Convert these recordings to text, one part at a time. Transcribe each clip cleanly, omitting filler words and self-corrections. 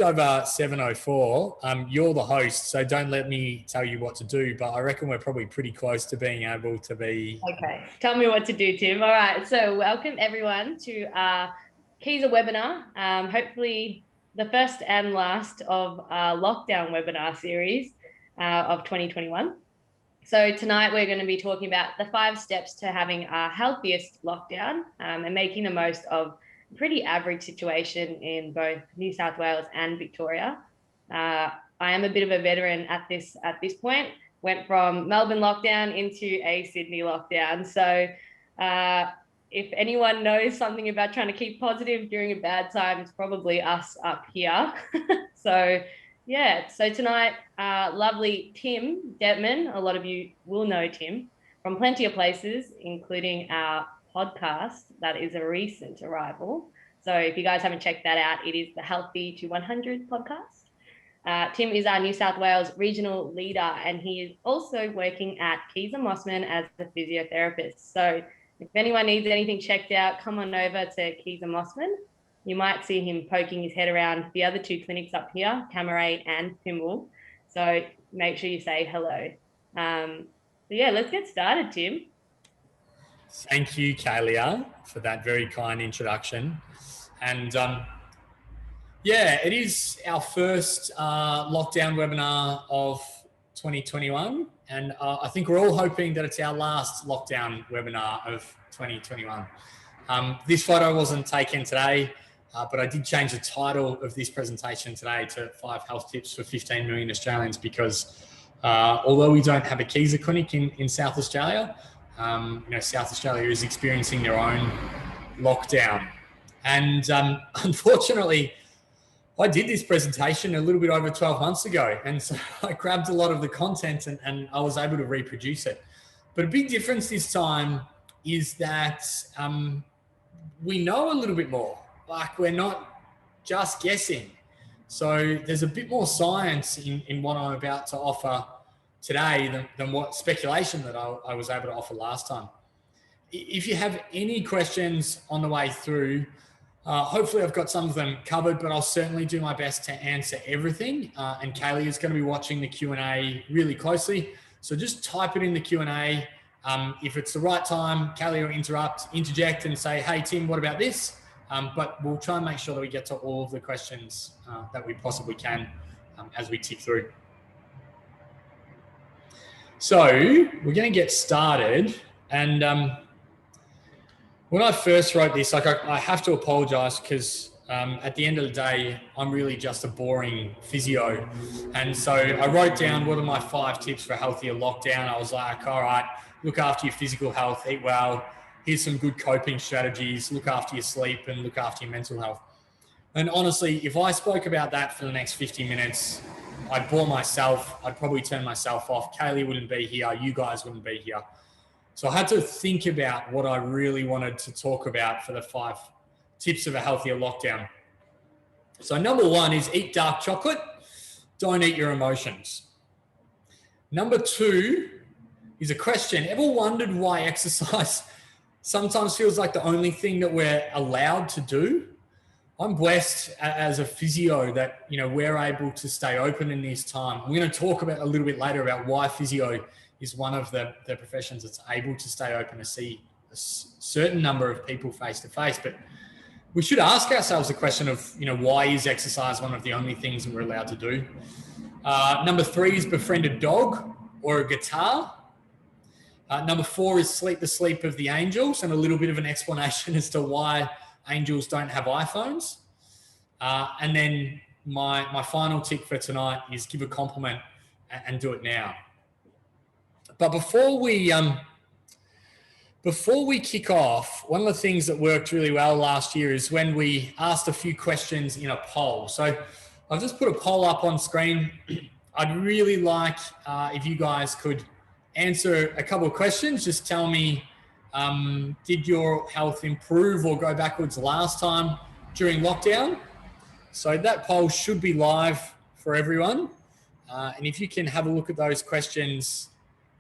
over 7:04. You're the host, so don't let me tell you what to do, but I reckon we're probably pretty close to being able to be... Okay, tell me what to do, Tim. All right, so welcome everyone to our Kieser Webinar, hopefully the first and last of our lockdown webinar series of 2021. So tonight we're going to be talking about the 5 steps to having our healthiest lockdown and making the most of pretty average situation in both New South Wales and Victoria. I am a bit of a veteran at this point. Went from Melbourne lockdown into a Sydney lockdown. So if anyone knows something about trying to keep positive during a bad time, it's probably us up here. So yeah, so tonight, lovely Tim Dettmann, a lot of you will know Tim from plenty of places, including our podcast that is a recent arrival. So if you guys haven't checked that out, it is the Healthy2100 Podcast. Tim is our New South Wales regional leader, and he is also working at Kieser Mosman as a physiotherapist. So if anyone needs anything checked out, come on over to Kieser Mosman. You might see him poking his head around the other 2 clinics up here, Camaray and Pymble. So make sure you say hello. So yeah, let's get started, Tim. Thank you, Kaelia, for that very kind introduction. And yeah, it is our first lockdown webinar of 2021. And I think we're all hoping that it's our last lockdown webinar of 2021. This photo wasn't taken today, but I did change the title of this presentation today to 5 health tips for 15 million Australians because although we don't have a Kieser clinic in South Australia, South Australia is experiencing their own lockdown. And unfortunately, I did this presentation a little bit over 12 months ago. And so I grabbed a lot of the content and I was able to reproduce it. But a big difference this time is that we know a little bit more. Like, we're not just guessing. So there's a bit more science in what I'm about to offer today than what speculation that I was able to offer last time. If you have any questions on the way through, hopefully I've got some of them covered, but I'll certainly do my best to answer everything. And Kaylee is going to be watching the Q&A really closely. So just type it in the Q&A. If it's the right time, Kaylee will interject and say, hey, Tim, what about this? But we'll try and make sure that we get to all of the questions that we possibly can as we tick through. So we're going to get started. And when I first wrote this, I have to apologize because at the end of the day, I'm really just a boring physio. And so I wrote down what are my 5 tips for a healthier lockdown. I was like, all right, look after your physical health, eat well. Here's some good coping strategies, look after your sleep and look after your mental health. And honestly, if I spoke about that for the next 50 minutes, I'd bore myself. I'd probably turn myself off. Kaylee wouldn't be here. You guys wouldn't be here. So I had to think about what I really wanted to talk about for the 5 tips of a healthier lockdown. So number 1 is eat dark chocolate. Don't eat your emotions. Number 2 is a question. Ever wondered why exercise sometimes feels like the only thing that we're allowed to do? I'm blessed as a physio that, we're able to stay open in this time. We're going to talk about a little bit later about why physio is one of the professions that's able to stay open to see a certain number of people face to face. But we should ask ourselves the question of, why is exercise one of the only things that we're allowed to do? Number 3 is befriend a dog or a guitar. Number 4 is sleep the sleep of the angels, and a little bit of an explanation as to why angels don't have iPhones. And then my final tip for tonight is give a compliment and do it now. But before we kick off, one of the things that worked really well last year is when we asked a few questions in a poll. So I've just put a poll up on screen. I'd really like if you guys could answer a couple of questions. Just tell me, did your health improve or go backwards last time during lockdown? So that poll should be live for everyone. And if you can have a look at those questions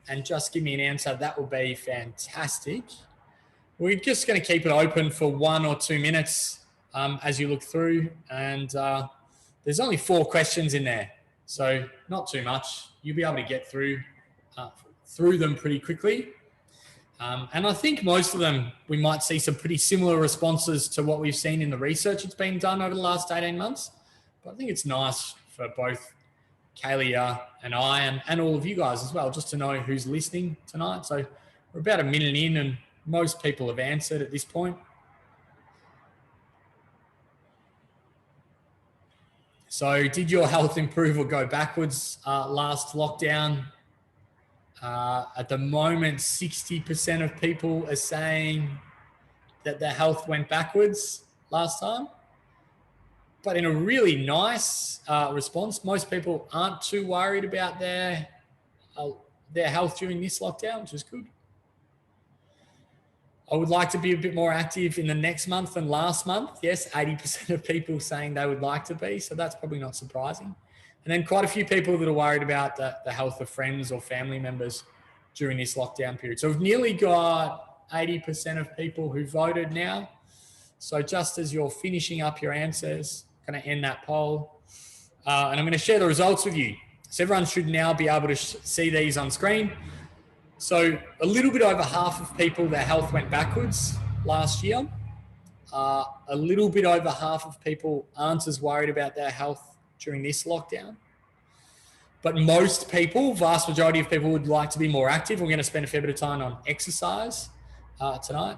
and just give me an answer, that will be fantastic. We're just going to keep it open for 1 or 2 minutes as you look through. And there's only 4 questions in there, so not too much. You'll be able to get through them pretty quickly. And I think most of them, we might see some pretty similar responses to what we've seen in the research that's been done over the last 18 months. But I think it's nice for both Kaelia and I and all of you guys as well, just to know who's listening tonight. So we're about a minute in and most people have answered at this point. So did your health improve or go backwards last lockdown? At the moment, 60% of people are saying that their health went backwards last time. But in a really nice response, most people aren't too worried about their health during this lockdown, which is good. I would like to be a bit more active in the next month than last month. Yes, 80% of people saying they would like to be, so that's probably not surprising. And then quite a few people that are worried about the health of friends or family members during this lockdown period. So we've nearly got 80% of people who voted now. So just as you're finishing up your answers, I'm going to end that poll. And I'm going to share the results with you. So everyone should now be able to see these on screen. So a little bit over half of people, their health went backwards last year. A little bit over half of people aren't as worried about their health during this lockdown. But most people, vast majority of people would like to be more active. We're going to spend a fair bit of time on exercise tonight.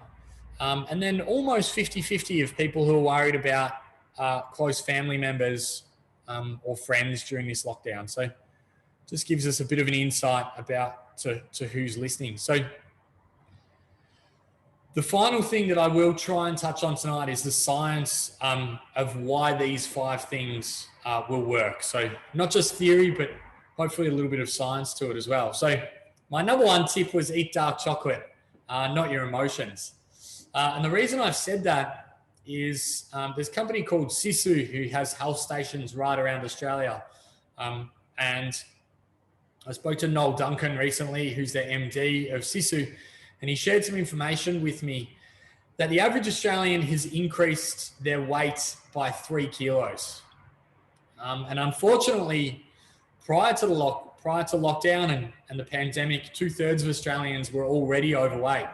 And then almost 50-50 of people who are worried about close family members or friends during this lockdown. So just gives us a bit of an insight about to who's listening. So the final thing that I will try and touch on tonight is the science of why these 5 things will work. So not just theory, but hopefully a little bit of science to it as well. So my number 1 tip was eat dark chocolate, not your emotions. And the reason I've said that is there's a company called Sisu who has health stations right around Australia. And I spoke to Noel Duncan recently, who's the MD of Sisu, and he shared some information with me that the average Australian has increased their weight by 3 kilos. And unfortunately, prior to lockdown and the pandemic, 2/3 of Australians were already overweight.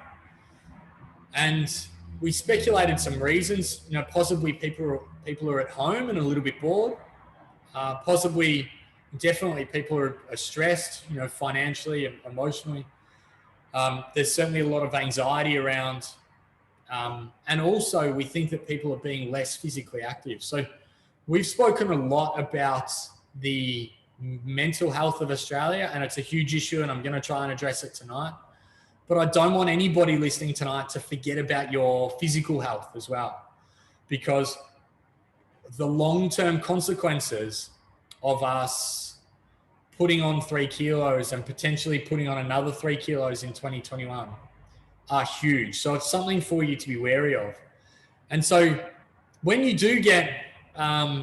And we speculated some reasons, possibly people are at home and a little bit bored. Definitely people are stressed, financially and emotionally. There's certainly a lot of anxiety around. And also we think that people are being less physically active. So we've spoken a lot about the mental health of Australia, and it's a huge issue, and I'm going to try and address it tonight. But I don't want anybody listening tonight to forget about your physical health as well, because the long-term consequences of us putting on 3 kilos and potentially putting on another 3 kilos in 2021 are huge. So it's something for you to be wary of. And so when you do get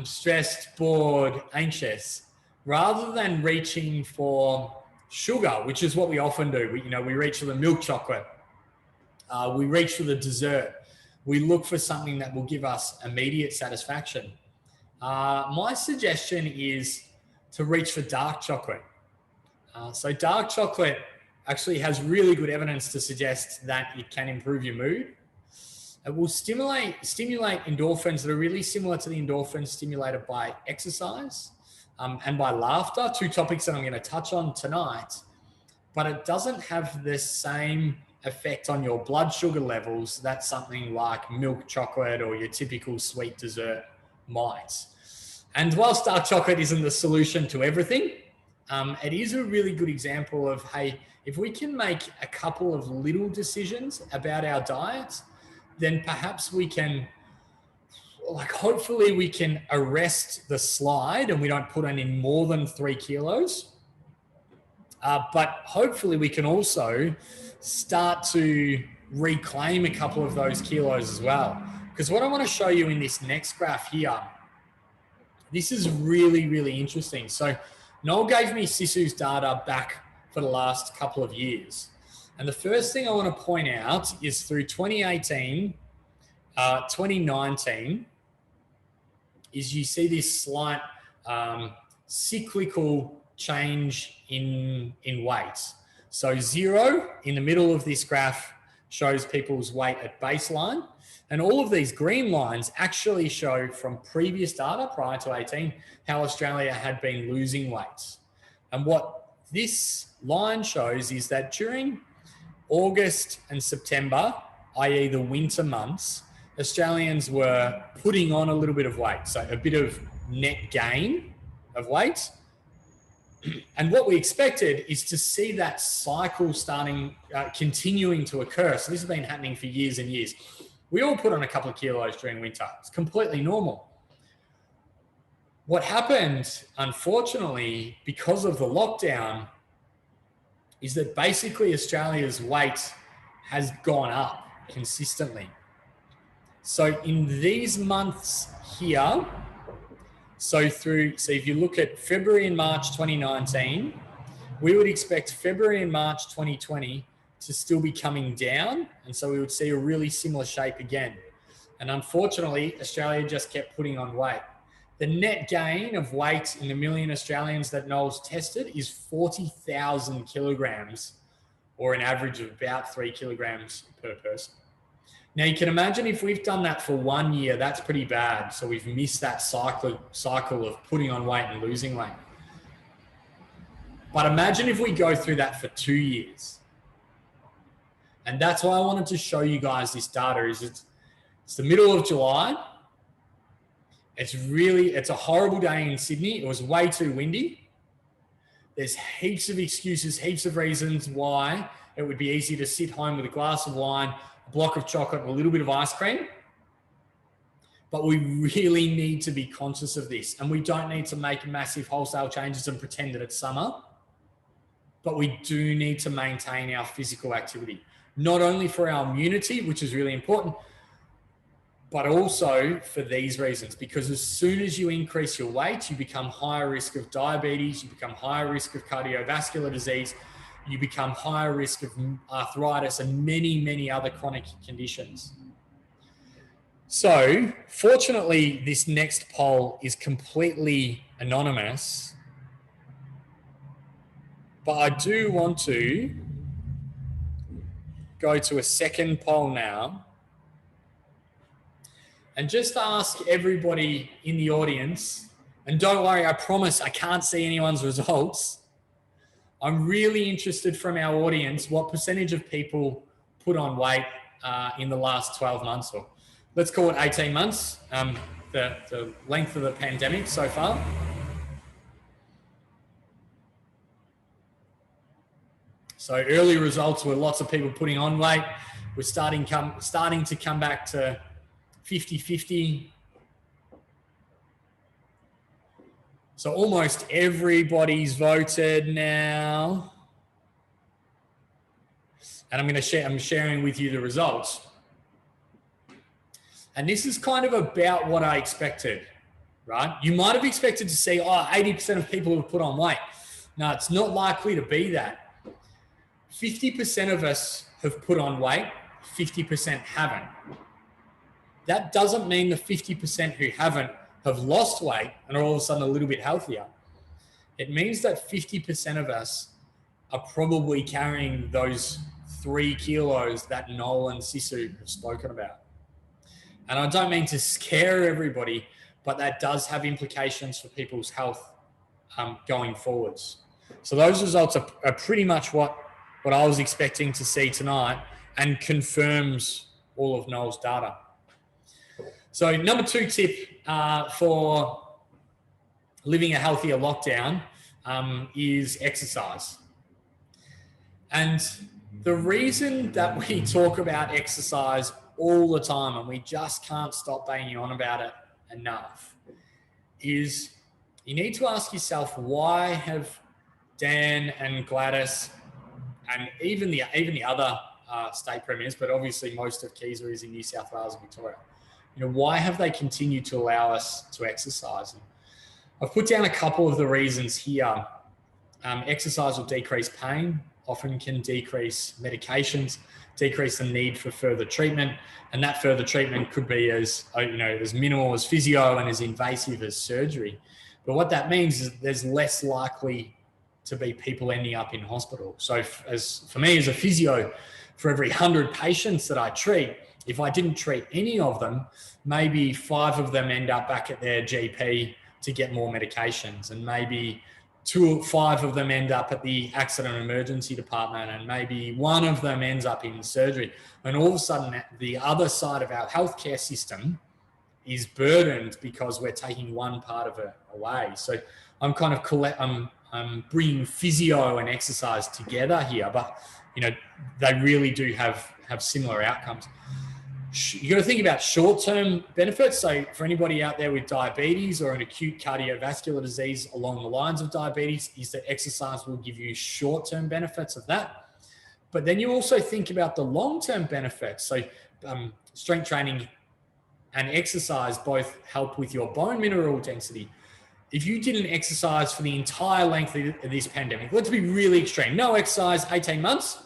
stressed, bored, anxious, rather than reaching for sugar, which is what we often do, we reach for the milk chocolate, we reach for the dessert, we look for something that will give us immediate satisfaction. My suggestion is to reach for dark chocolate. So dark chocolate actually has really good evidence to suggest that it can improve your mood. It will stimulate endorphins that are really similar to the endorphins stimulated by exercise and by laughter, 2 topics that I'm going to touch on tonight. But it doesn't have the same effect on your blood sugar levels that something like milk chocolate or your typical sweet dessert might. And whilst dark chocolate isn't the solution to everything, it is a really good example of, hey, if we can make a couple of little decisions about our diet, then perhaps we can, hopefully we can arrest the slide and we don't put in more than 3 kilos. But hopefully we can also start to reclaim a couple of those kilos as well. Because what I want to show you in this next graph here, this is really, really interesting. So Noel gave me Sisu's data back for the last couple of years. And the first thing I want to point out is through 2018, 2019, is you see this slight cyclical change in weight. So 0 in the middle of this graph shows people's weight at baseline. And all of these green lines actually show from previous data prior to 18 how Australia had been losing weight. And what this line shows is that during August and September, i.e. the winter months, Australians were putting on a little bit of weight, so a bit of net gain of weight. And what we expected is to see that cycle continuing to occur. So this has been happening for years and years. We all put on a couple of kilos during winter. It's completely normal. What happened, unfortunately, because of the lockdown, is that basically Australia's weight has gone up consistently. So in these months here, so if you look at February and March 2019, we would expect February and March 2020 to still be coming down. And so we would see a really similar shape again. And unfortunately, Australia just kept putting on weight. The net gain of weight in the million Australians that Noel's tested is 40,000 kilograms, or an average of about 3 kilograms per person. Now you can imagine if we've done that for 1 year, that's pretty bad. So we've missed that cycle of putting on weight and losing weight. But imagine if we go through that for 2 years. And that's why I wanted to show you guys this data. It's the middle of July. It's a horrible day in Sydney. It was way too windy. There's heaps of excuses, heaps of reasons why it would be easy to sit home with a glass of wine, a block of chocolate, and a little bit of ice cream. But we really need to be conscious of this. And we don't need to make massive wholesale changes and pretend that it's summer. But we do need to maintain our physical activity, not only for our immunity, which is really important, but also for these reasons, because as soon as you increase your weight, you become higher risk of diabetes, you become higher risk of cardiovascular disease, you become higher risk of arthritis and many, many other chronic conditions. So fortunately, this next poll is completely anonymous, but I do want to go to a second poll now and just ask everybody in the audience, and don't worry, I promise I can't see anyone's results. I'm really interested from our audience, what percentage of people put on weight in the last 12 months, or let's call it 18 months, the length of the pandemic so far. So early results were lots of people putting on weight. We're starting to come back to 50-50. So almost everybody's voted now. And I'm sharing with you the results. And this is kind of about what I expected, right? You might have expected to see, 80% of people have put on weight. No, it's not likely to be that. 50% of us have put on weight, 50% haven't. That doesn't mean the 50% who haven't have lost weight and are all of a sudden a little bit healthier. It means that 50% of us are probably carrying those 3 kilos that Noel and Sisu have spoken about. And I don't mean to scare everybody, but that does have implications for people's health going forwards. So those results are pretty much what I was expecting to see tonight, and confirms all of Noel's data. So number 2 tip for living a healthier lockdown is exercise. And the reason that we talk about exercise all the time, and we just can't stop banging on about it enough, is you need to ask yourself, why have Dan and Gladys and even the other state premiers, but obviously most of Kieser is in New South Wales and Victoria, why have they continued to allow us to exercise? And I've put down a couple of the reasons here. Exercise will decrease pain, often can decrease medications, decrease the need for further treatment, and that further treatment could be as minimal as physio and as invasive as surgery. But what that means is there's less likely to be people ending up in hospital. So for me as a physio, for every 100 patients that I treat, if I didn't treat any of them, maybe 5 of them end up back at their GP to get more medications, and maybe 5 of them end up at the accident emergency department, and maybe 1 of them ends up in surgery. And all of a sudden, the other side of our healthcare system is burdened because we're taking one part of it away. So I'm kind of I'm bringing physio and exercise together here, but they really do have similar outcomes. You got to think about short-term benefits. So for anybody out there with diabetes or an acute cardiovascular disease along the lines of diabetes, is that exercise will give you short-term benefits of that. But then you also think about the long-term benefits. So strength training and exercise both help with your bone mineral density. If you didn't exercise for the entire length of this pandemic, let's be really extreme, no exercise, 18 months,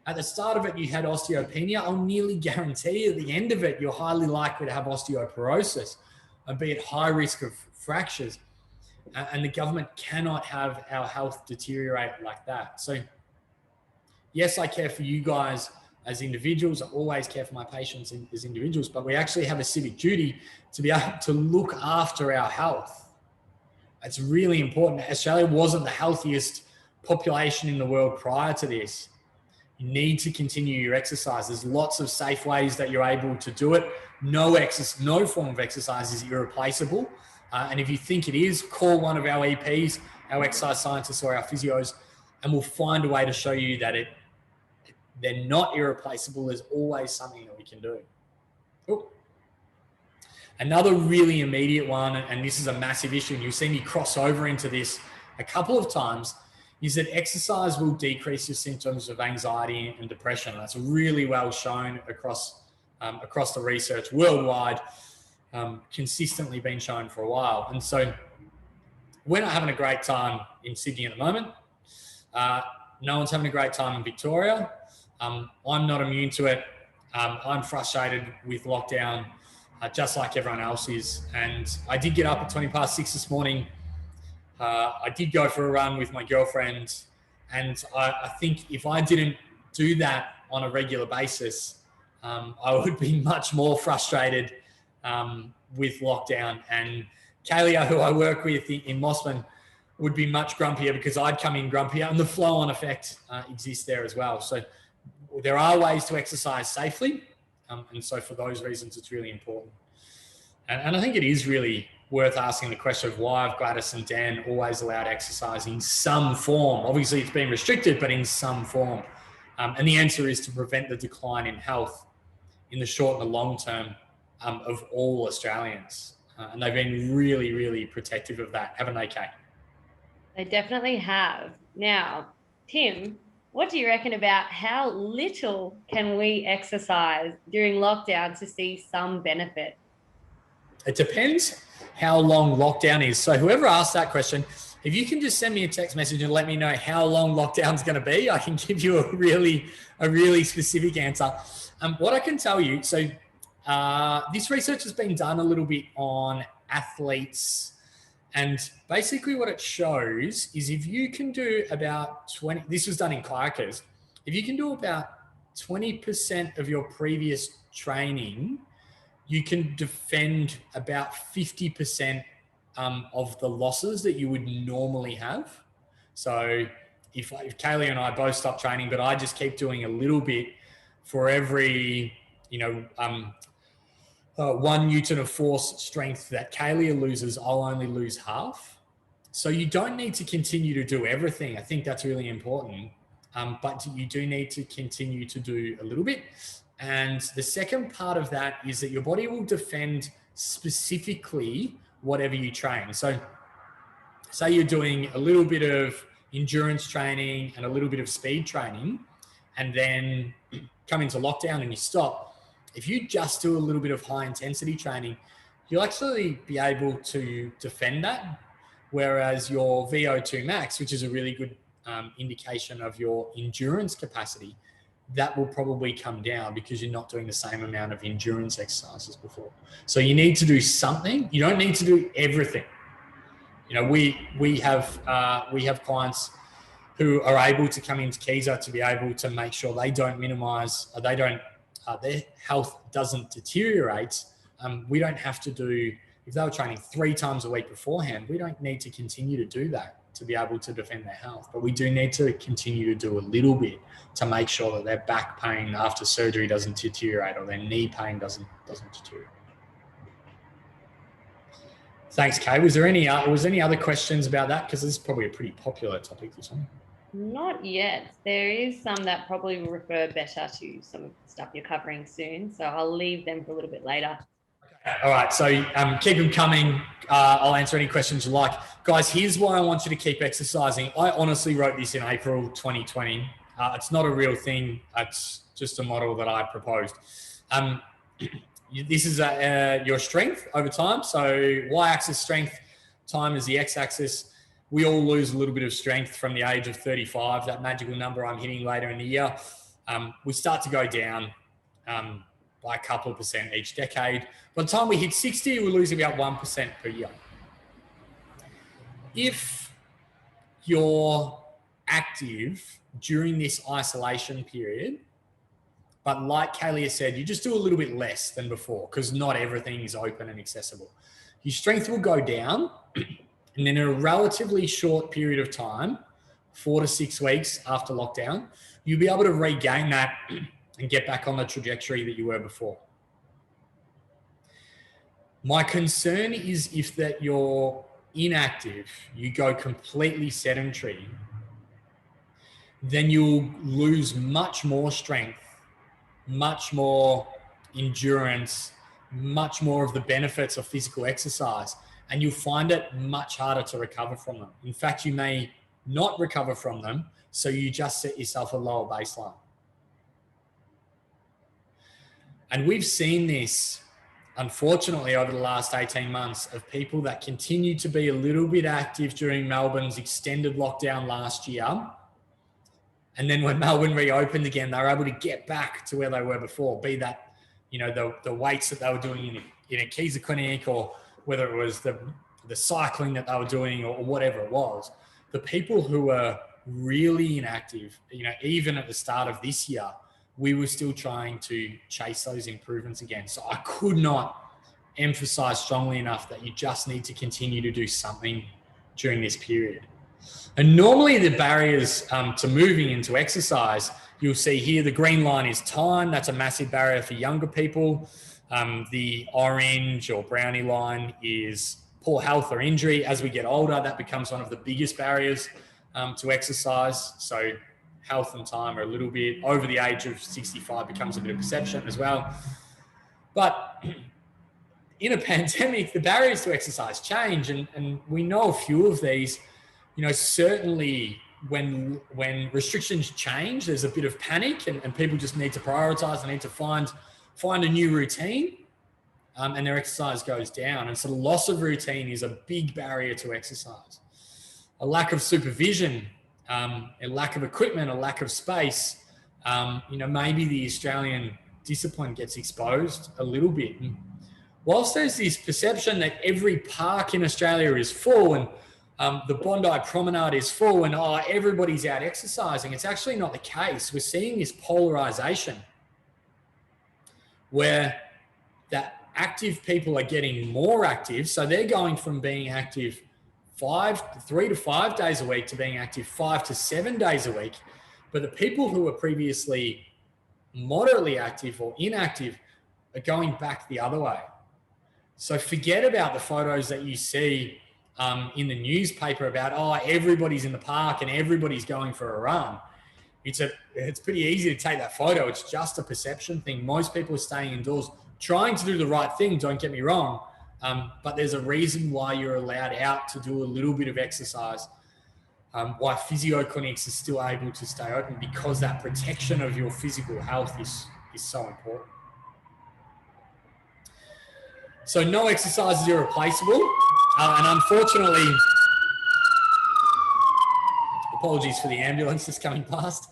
at the start of it, you had osteopenia. I'll nearly guarantee at the end of it, you're highly likely to have osteoporosis and be at high risk of fractures. And the government cannot have our health deteriorate like that. So yes, I care for you guys as individuals. I always care for my patients as individuals, but we actually have a civic duty to be able to look after our health. It's really important. Australia wasn't the healthiest population in the world prior to this. You need to continue your exercise. There's lots of safe ways that you're able to do it. No form of exercise is irreplaceable. And if you think it is, call one of our EPs, our exercise scientists or our physios, and we'll find a way to show you that they're not irreplaceable. There's always something that we can do. Ooh. Another really immediate one, and this is a massive issue, and you've seen me cross over into this a couple of times, is that exercise will decrease your symptoms of anxiety and depression. That's really well shown across the research worldwide, consistently been shown for a while. And so we're not having a great time in Sydney at the moment. No one's having a great time in Victoria. I'm not immune to it. I'm frustrated with lockdown, just like everyone else is. And I did get up at 6:20 this morning. I did go for a run with my girlfriend, and I think if I didn't do that on a regular basis, I would be much more frustrated with lockdown. And Kaelia, who I work with in Mosman, would be much grumpier because I'd come in grumpier, and the flow-on effect exists there as well. So there are ways to exercise safely, and so for those reasons, it's really important. And I think it is really worth asking the question of why have Gladys and Dan always allowed exercise in some form? Obviously, it's been restricted, but in some form. And the answer is to prevent the decline in health in the short and the long term of all Australians. And they've been really, really protective of that, haven't they, Kate? They definitely have. Now, Tim, what do you reckon about how little can we exercise during lockdown to see some benefit? It depends how long lockdown is. So whoever asked that question, if you can just send me a text message and let me know how long lockdown's going to be, I can give you a really specific answer. What I can tell you, so this research has been done a little bit on athletes, and basically what it shows is if you can do about 20, this was done in kayakers, if you can do about 20% of your previous training, you can defend about 50% of the losses that you would normally have. So if Kaelia and I both stop training, but I just keep doing a little bit for every, 1 Newton of force strength that Kaelia loses, I'll only lose half. So you don't need to continue to do everything. I think that's really important. But you do need to continue to do a little bit. And the second part of that is that your body will defend specifically whatever you train. So say you're doing a little bit of endurance training and a little bit of speed training, and then come into lockdown and you stop. If you just do a little bit of high intensity training, you'll actually be able to defend that. Whereas your VO2 max, which is a really good indication of your endurance capacity, that will probably come down because you're not doing the same amount of endurance exercises before. So you need to do something. You don't need to do everything. we have clients who are able to come into Kieser to be able to make sure they don't minimize, their health doesn't deteriorate. We don't have to do, if they were training 3 times a week beforehand, we don't need to continue to do that to be able to defend their health. But we do need to continue to do a little bit to make sure that their back pain after surgery doesn't deteriorate or their knee pain doesn't deteriorate. Thanks, Kay. Was there any other questions about that? Because this is probably a pretty popular topic this one. Not yet. There is some that probably will refer better to some of the stuff you're covering soon. So I'll leave them for a little bit later. Okay. All right. So keep them coming. I'll answer any questions you like. Guys, here's why I want you to keep exercising. I honestly wrote this in April 2020. It's not a real thing. It's just a model that I proposed. This is your strength over time. So y-axis strength, time is the x-axis. We all lose a little bit of strength from the age of 35, that magical number I'm hitting later in the year. We start to go down by a couple of percent each decade. By the time we hit 60, we're losing about 1% per year. If you're active during this isolation period, but like Kaelia said, you just do a little bit less than before because not everything is open and accessible. Your strength will go down, and then in a relatively short period of time, 4 to 6 weeks after lockdown, you'll be able to regain that and get back on the trajectory that you were before. My concern is if that you're inactive, you go completely sedentary, then you'll lose much more strength, much more endurance, much more of the benefits of physical exercise, and you'll find it much harder to recover from them. In fact, you may not recover from them, so you just set yourself a lower baseline. And we've seen this, unfortunately, over the last 18 months of people that continue to be a little bit active during Melbourne's extended lockdown last year. And then when Melbourne reopened again, they were able to get back to where they were before, be that, the weights that they were doing in a Kieser clinic, or whether it was the cycling that they were doing or whatever it was. The people who were really inactive, even at the start of this year, we were still trying to chase those improvements again. So I could not emphasize strongly enough that you just need to continue to do something during this period. And normally the barriers to moving into exercise, you'll see here, the green line is time. That's a massive barrier for younger people. The orange or brownie line is poor health or injury. As we get older, that becomes one of the biggest barriers to exercise. So health and time are a little bit, over the age of 65 becomes a bit of perception as well. But in a pandemic, the barriers to exercise change, and we know a few of these. Certainly when restrictions change, there's a bit of panic and people just need to prioritize. They need to find a new routine, and their exercise goes down. And so the loss of routine is a big barrier to exercise. A lack of supervision, a lack of equipment, a lack of space. Maybe the Australian discipline gets exposed a little bit. And whilst there's this perception that every park in Australia is full and the Bondi Promenade is full and everybody's out exercising, it's actually not the case. We're seeing this polarization where that active people are getting more active. So they're going from being active 3 to 5 days a week to being active 5 to 7 days a week. But the people who were previously moderately active or inactive are going back the other way. So forget about the photos that you see in the newspaper about, everybody's in the park and everybody's going for a run. It's pretty easy to take that photo. It's just a perception thing. Most people are staying indoors, trying to do the right thing, don't get me wrong. But there's a reason why you're allowed out to do a little bit of exercise, why physio clinics are still able to stay open, because that protection of your physical health is so important. So no exercise is irreplaceable. And unfortunately, apologies for the ambulance that's coming past.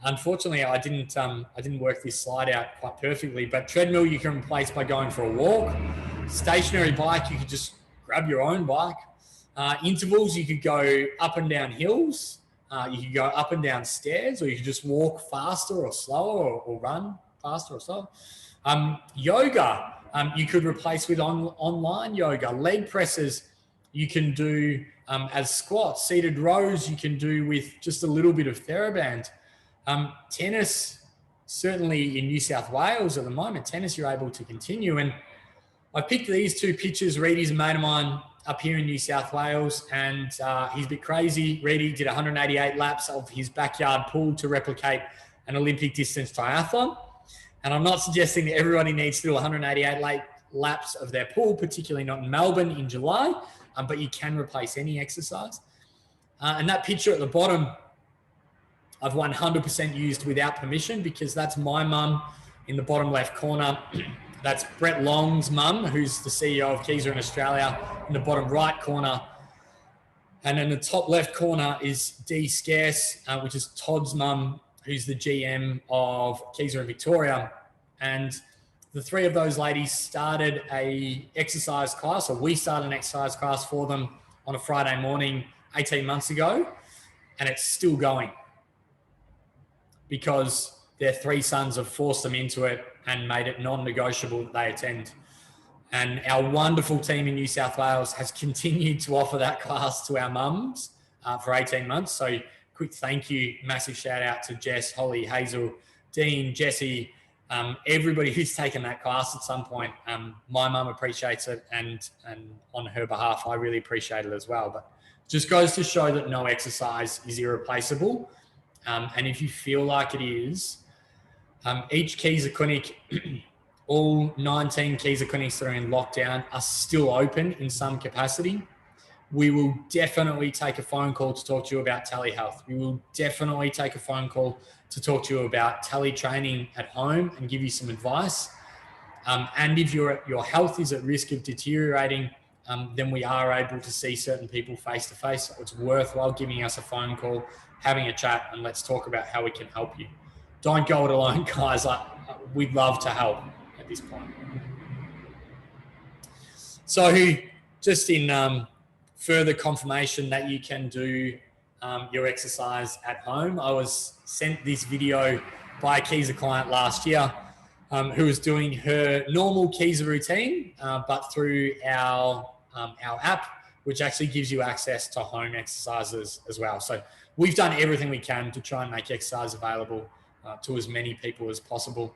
Unfortunately, I didn't work this slide out quite perfectly, but treadmill you can replace by going for a walk. Stationary bike, you can just grab grab your own bike. Intervals, you could go up and down hills. You could go up and down stairs, or you could just walk faster or slower, or run faster or slower. Yoga, you could replace with online yoga. Leg presses, you can do as squats. Seated rows, you can do with just a little bit of TheraBand. Tennis, certainly in New South Wales at the moment, tennis you're able to continue. And I picked these two pictures. Reedy's a mate of mine up here in New South Wales, and he's a bit crazy. Reedy did 188 laps of his backyard pool to replicate an Olympic distance triathlon. And I'm not suggesting that everybody needs to do 188 laps of their pool, particularly not in Melbourne in July, but you can replace any exercise. And that picture at the bottom, I've 100% used without permission, because that's my mum in the bottom left corner. That's Brett Long's mum, who's the CEO of Kieser in Australia, in the bottom right corner. And in the top left corner is Dee Scarce, which is Todd's mum, who's the GM of Kieser in Victoria. And the three of those ladies started a exercise class, or we started an exercise class for them on a Friday morning 18 months ago. And it's still going, because their three sons have forced them into it and made it non-negotiable that they attend. And our wonderful team in New South Wales has continued to offer that class to our mums for 18 months. So quick thank you, massive shout out to Jess, Holly, Hazel, Dean, Jesse, everybody who's taken that class at some point. My mum appreciates it, and on her behalf, I really appreciate it as well. But just goes to show that no exercise is irreplaceable. And if you feel like it is, each Kieser clinic, all 19 Kieser clinics that are in lockdown are still open in some capacity. We will definitely take a phone call to talk to you about telehealth. We will definitely take a phone call to talk to you about teletraining at home and give you some advice. And if your health is at risk of deteriorating, then we are able to see certain people face to face. It's worthwhile giving us a phone call, having a chat, and let's talk about how we can help you. Don't go it alone, guys. We'd love to help at this point. So just in further confirmation that you can do your exercise at home, I was sent this video by a Kieser client last year who was doing her normal Kieser routine, but through our app, which actually gives you access to home exercises as well. So we've done everything we can to try and make exercise available to as many people as possible.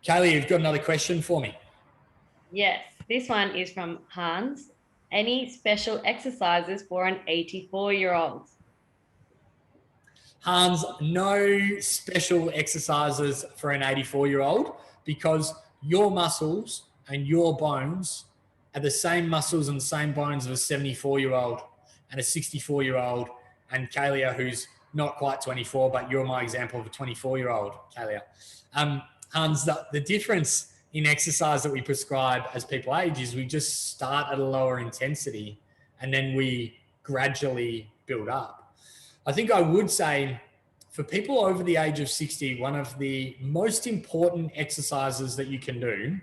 Kaelia, you've got another question for me? Yes, this one is from Hans. Any special exercises for an 84-year-old? Hans, no special exercises for an 84-year-old, because your muscles and your bones are the same muscles and same bones of a 74-year-old and a 64-year-old, and Kaelia, who's not quite 24, but you're my example of a 24-year-old, Kaelia. Hans, the difference in exercise that we prescribe as people age is we just start at a lower intensity and then we gradually build up. I think I would say for people over the age of 60, one of the most important exercises that you can do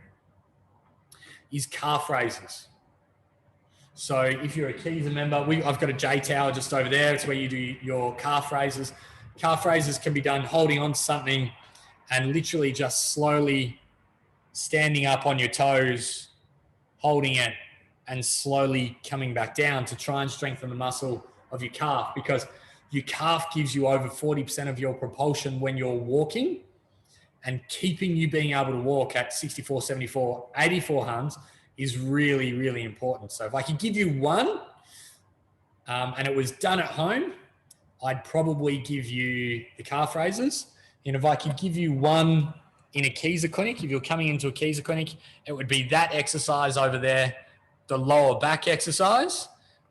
is calf raises. So if you're a Kieser member, I've got a J tower just over there. It's where you do your calf raises. Calf raises can be done holding on to something and literally just slowly standing up on your toes, holding it, and slowly coming back down to try and strengthen the muscle of your calf, because your calf gives you over 40% of your propulsion when you're walking, and keeping you being able to walk at 64, 74, 84 Hans is really, really important. So if I could give you one and it was done at home, I'd probably give you the calf raises. And if I could give you one in a Kieser clinic, if you're coming into a Kieser clinic, it would be that exercise over there, the lower back exercise,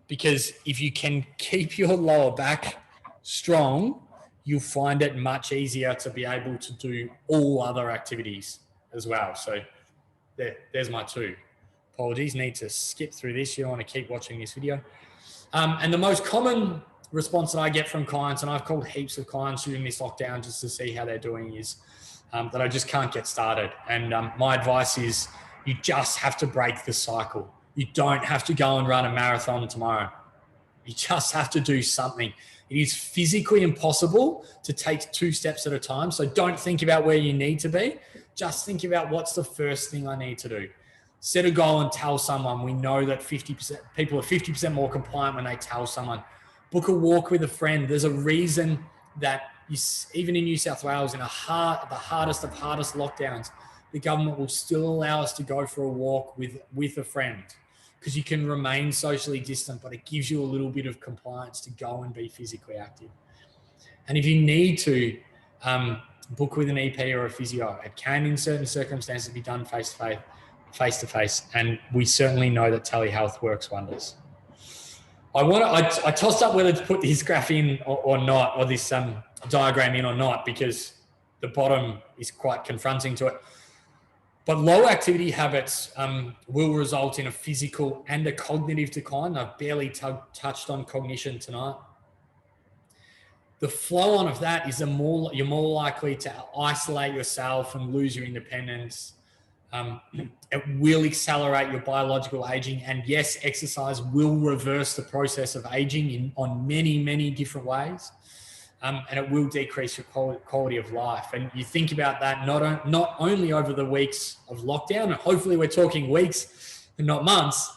because if you can keep your lower back strong, you'll find it much easier to be able to do all other activities as well. So there's my two. Apologies, need to skip through this. You don't want to keep watching this video. And the most common response that I get from clients, and I've called heaps of clients during this lockdown just to see how they're doing, is that I just can't get started. And my advice is you just have to break the cycle. You don't have to go and run a marathon tomorrow. You just have to do something. It is physically impossible to take 2 steps at a time. So don't think about where you need to be. Just think about what's the first thing I need to do. Set a goal and tell someone. We know that 50% people are 50% more compliant when they tell someone. Book a walk with a friend. There's a reason that even in New South Wales, in the hardest of hardest lockdowns, the government will still allow us to go for a walk with a friend, because you can remain socially distant, but it gives you a little bit of compliance to go and be physically active. And if you need to book with an EP or a physio, it can, in certain circumstances, be done face to face. And we certainly know that telehealth works wonders. I tossed up whether to put this graph in or not, or this diagram in or not, because the bottom is quite confronting to it. But low activity habits will result in a physical and a cognitive decline. I've barely touched on cognition tonight. The flow on of that is you're more likely to isolate yourself and lose your independence. It will accelerate your biological aging. And yes, exercise will reverse the process of aging on many, many different ways. And it will decrease your quality of life. And you think about that not only over the weeks of lockdown, and hopefully we're talking weeks and not months,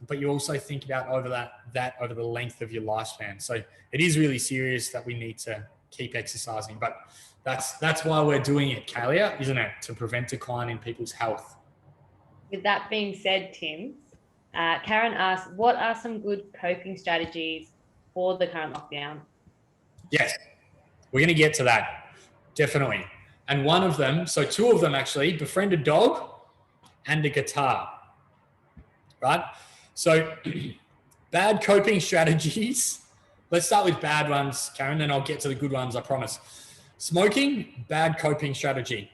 but you also think about over the length of your lifespan. So it is really serious that we need to keep exercising. But that's why we're doing it, Kaelia, isn't it? To prevent decline in people's health. With that being said, Tim, Karen asked, what are some good coping strategies for the current lockdown? Yes, we're going to get to that, definitely. And one of them, so 2 of them actually, befriend a dog and a guitar, right? So bad coping strategies. Let's start with bad ones, Karen, then I'll get to the good ones, I promise. Smoking, bad coping strategy.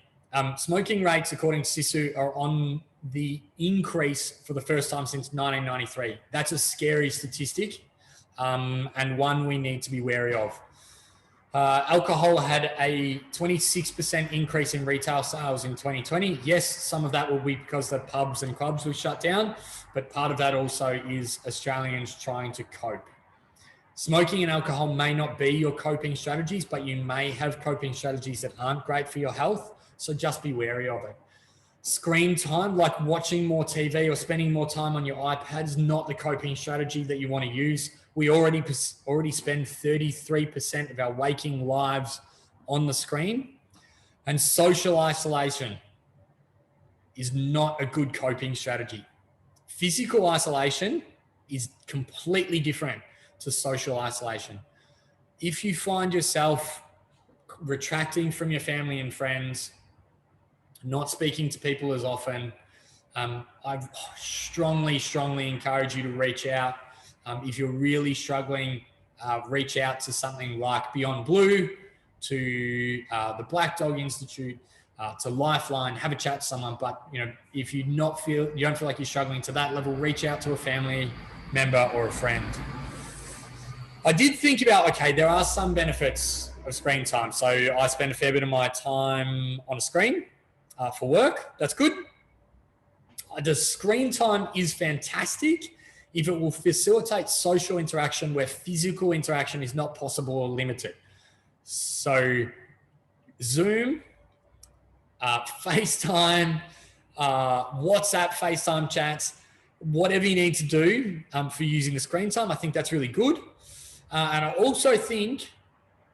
Smoking rates, according to SISU, are on the increase for the first time since 1993. That's a scary statistic, and one we need to be wary of. Alcohol had a 26% increase in retail sales in 2020. Yes, some of that will be because the pubs and clubs were shut down, but part of that also is Australians trying to cope. Smoking and alcohol may not be your coping strategies, but you may have coping strategies that aren't great for your health, so just be wary of it. Screen time, like watching more TV or spending more time on your iPad, is not the coping strategy that you want to use. We already spend 33% of our waking lives on the screen. And social isolation is not a good coping strategy. Physical isolation is completely different to social isolation. If you find yourself retracting from your family and friends, not speaking to people as often, I strongly encourage you to reach out. If you're really struggling, reach out to something like Beyond Blue, to the Black Dog Institute, to Lifeline. Have a chat to someone. But if you don't feel like you're struggling to that level, reach out to a family member or a friend. I did think about, okay, there are some benefits of screen time. So I spend a fair bit of my time on a screen for work. That's good. The screen time is fantastic if it will facilitate social interaction where physical interaction is not possible or limited. So Zoom, FaceTime, WhatsApp, FaceTime chats, whatever you need to do for using the screen time, I think that's really good. And I also think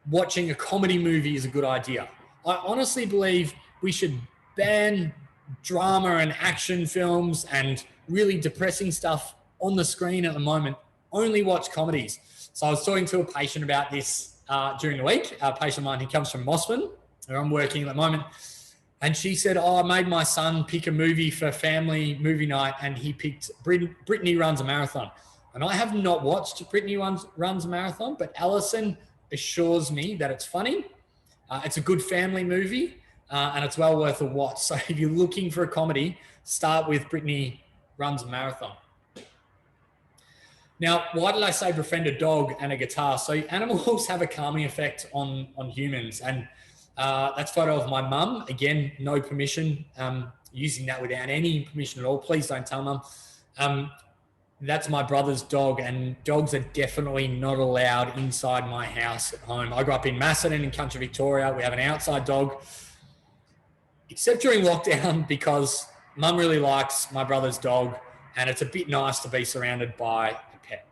watching a comedy movie is a good idea. I honestly believe we should ban drama and action films and really depressing stuff on the screen at the moment. Only watch comedies. So I was talking to a patient about this during the week, a patient of mine who comes from Mosman, where I'm working at the moment. And she said, I made my son pick a movie for family movie night, and he picked Brittany Runs a Marathon. And I have not watched Brittany Runs a Marathon, but Alison assures me that it's funny. It's a good family movie, and it's well worth a watch. So if you're looking for a comedy, start with Brittany Runs a Marathon. Now, why did I say befriend a dog and a guitar? So animals have a calming effect on humans. And that's a photo of my mum. Again, no permission, using that without any permission at all. Please don't tell mum. That's my brother's dog, and dogs are definitely not allowed inside my house at home. I grew up in Macedon in country Victoria. We have an outside dog, except during lockdown because mum really likes my brother's dog, and it's a bit nice to be surrounded by a pet.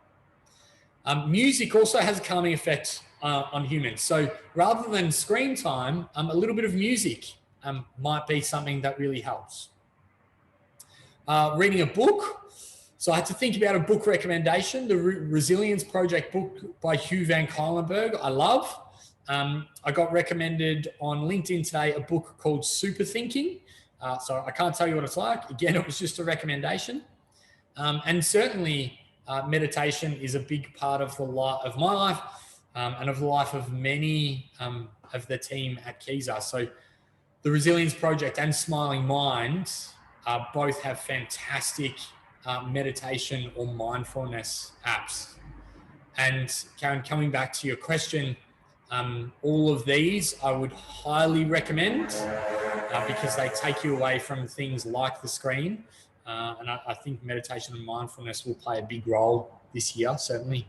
Music also has a calming effect on humans. So rather than screen time, a little bit of music might be something that really helps. Reading a book. So I had to think about a book recommendation, the Resilience Project book by Hugh van Cuylenburg. I love. I got recommended on LinkedIn today a book called Super Thinking. So I can't tell you what it's like. Again, it was just a recommendation. And certainly meditation is a big part of of my life and of the life of many of the team at Kieser. So the Resilience Project and Smiling Mind both have fantastic meditation or mindfulness apps. And Karen, coming back to your question, all of these I would highly recommend because they take you away from things like the screen. And I think meditation and mindfulness will play a big role this year, certainly.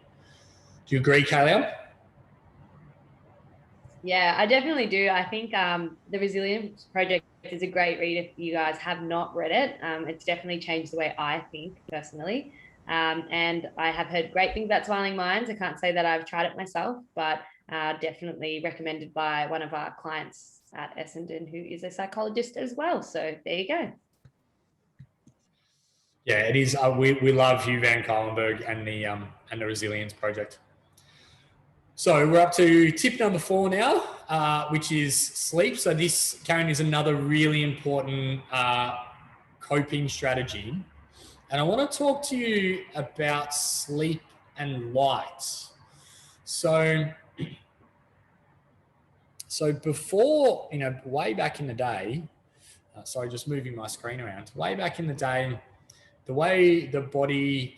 Do you agree, Kaelia? Yeah, I definitely do. I think the Resilience Project is a great read if you guys have not read it. It's definitely changed the way I think personally. And I have heard great things about Smiling Minds. I can't say that I've tried it myself, but definitely recommended by one of our clients at Essendon, who is a psychologist as well. So there you go. Yeah, it is. We love Hugh van Cuylenburg and the Resilience Project. So we're up to tip number 4 now, which is sleep. So this, Karen, is another really important coping strategy. And I want to talk to you about sleep and light. So before, way back in the day, sorry, just moving my screen around. Way back in the day, the way the body